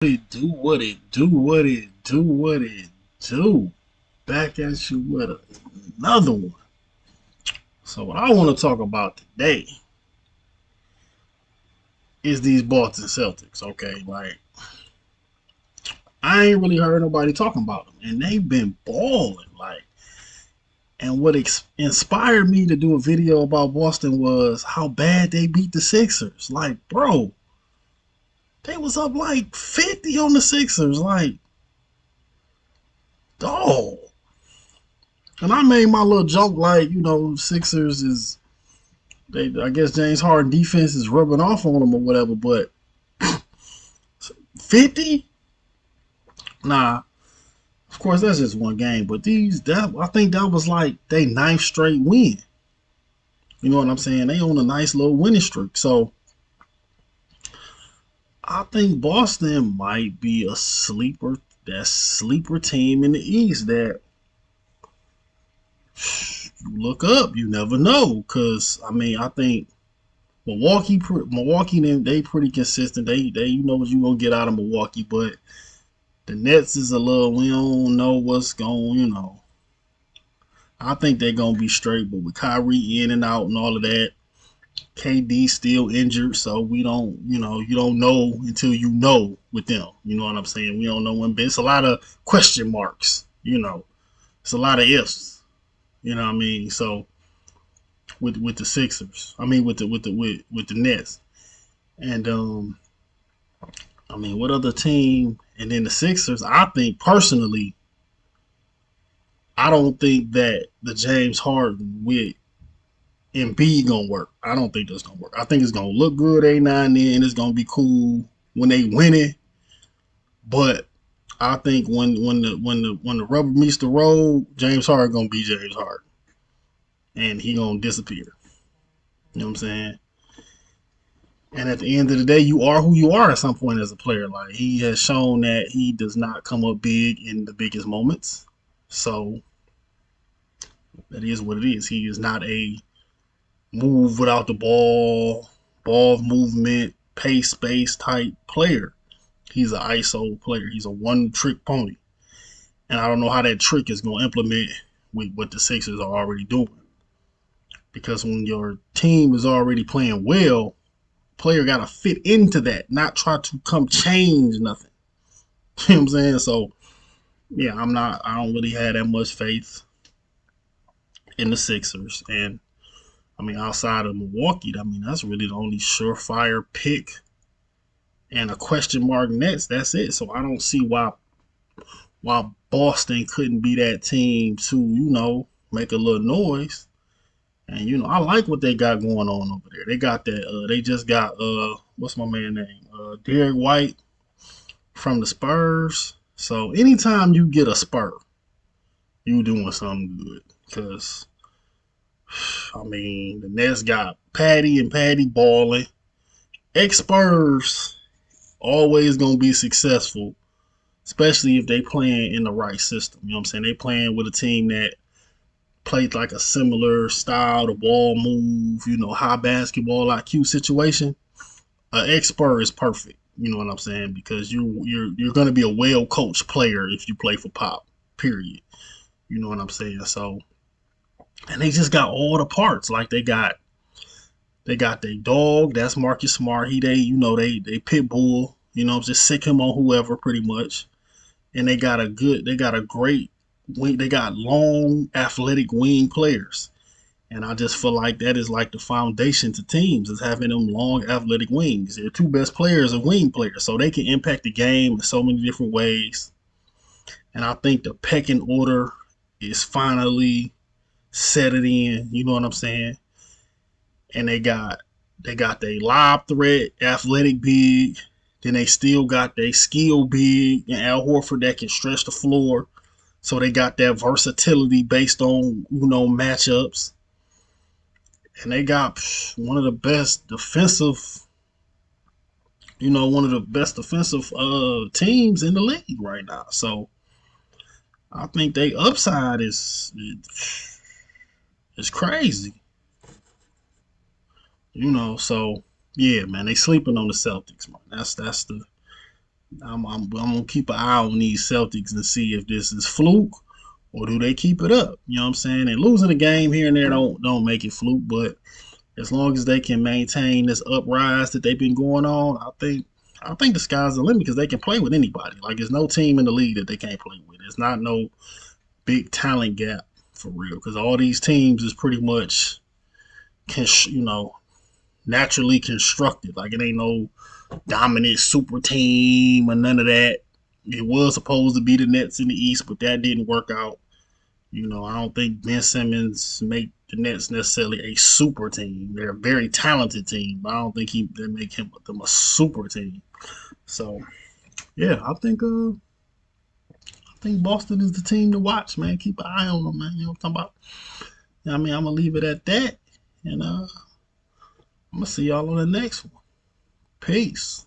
It do what it do, what it do, what it do. Back at you with another one. So what I want to talk about today is these Boston Celtics. Okay, like I ain't really heard nobody talking about them, and they've been balling. Like, and what inspired me to do a video about Boston was how bad they beat the Sixers. Like, bro, they was up like 50 on the Sixers. Like, dog. And I made my little joke like, Sixers is I guess James Harden defense is rubbing off on them or whatever, but 50? Nah. Of course that's just one game, but I think that was like they ninth straight win. You know what I'm saying? They on a nice little winning streak. So I think Boston might be a sleeper team in the East that you look up, you never know. Cause I mean I think Milwaukee, they pretty consistent. They you know what you gonna get out of Milwaukee, but the Nets is a little. We don't know what's going. I think they're gonna be straight, but with Kyrie in and out and all of that, KD still injured, so we don't. You don't know until you know with them. You know what I'm saying? We don't know when. It's a lot of question marks. It's a lot of ifs. You know what I mean? So with the Sixers, I mean with the Nets, and I mean, what other team? And then the Sixers, I think personally, I don't think that the James Harden with Embiid gonna work. I don't think that's gonna work. I think it's gonna look good every now and then. It's gonna be cool when they win it, but I think when the rubber meets the road, James Harden gonna be James Harden, and he gonna disappear. You know what I'm saying? And at the end of the day, you are who you are at some point as a player. Like he has shown that he does not come up big in the biggest moments. So that is what it is. He is not a move without the ball movement, pace, space type player. He's an ISO player. He's a one trick pony. And I don't know how that trick is going to implement with what the Sixers are already doing. Because when your team is already playing well, player got to fit into that, not try to come change nothing. You know what I'm saying? So, yeah, I don't really have that much faith in the Sixers. And I mean, outside of Milwaukee, I mean, that's really the only surefire pick and a question mark next. That's it. So I don't see why Boston couldn't be that team to make a little noise. And I like what they got going on over there. They got that. They just got what's my man name? Derrick White from the Spurs. So anytime you get a Spur, you doing something good. Cause I mean, the Nets got Patty and Patty balling. Ex Spurs always gonna be successful, especially if they playing in the right system. You know what I'm saying? They playing with a team that played like a similar style, the ball move, high basketball IQ situation. An expert is perfect. You know what I'm saying? Because you're gonna be a well coached player if you play for Pop. Period. You know what I'm saying? So, and they just got all the parts. Like they got their dog. That's Marcus Smart. They pit bull. Just sick him on whoever pretty much. And they got a great wing. They got long athletic wing players. And I just feel like that is like the foundation to teams is having them long athletic wings. Their two best players are wing players, so they can impact the game in so many different ways. And I think the pecking order is finally set it in. You know what I'm saying? And they got their lob threat, athletic big. Then they still got their skill big and Al Horford that can stretch the floor. So they got that versatility based on matchups. And they got one of the best defensive teams in the league right now. So I think they upside is crazy. So yeah, man, they sleeping on the Celtics, man. I'm gonna keep an eye on these Celtics and see if this is fluke or do they keep it up. You know what I'm saying? And losing a game here and there don't make it fluke, but as long as they can maintain this uprise that they've been going on, I think the sky's the limit because they can play with anybody. Like there's no team in the league that they can't play with. It's not no big talent gap for real because all these teams is pretty much naturally constructed. Like it ain't no dominant super team or none of that. It was supposed to be the Nets in the East, but that didn't work out. I don't think Ben Simmons make the Nets necessarily a super team. They're a very talented team, but I don't think they make them a super team. So yeah, I think Boston is the team to watch, man. Keep an eye on them, man. You know what I'm talking about? I mean, I'm gonna leave it at that, and I'm gonna see y'all on the next one. Peace.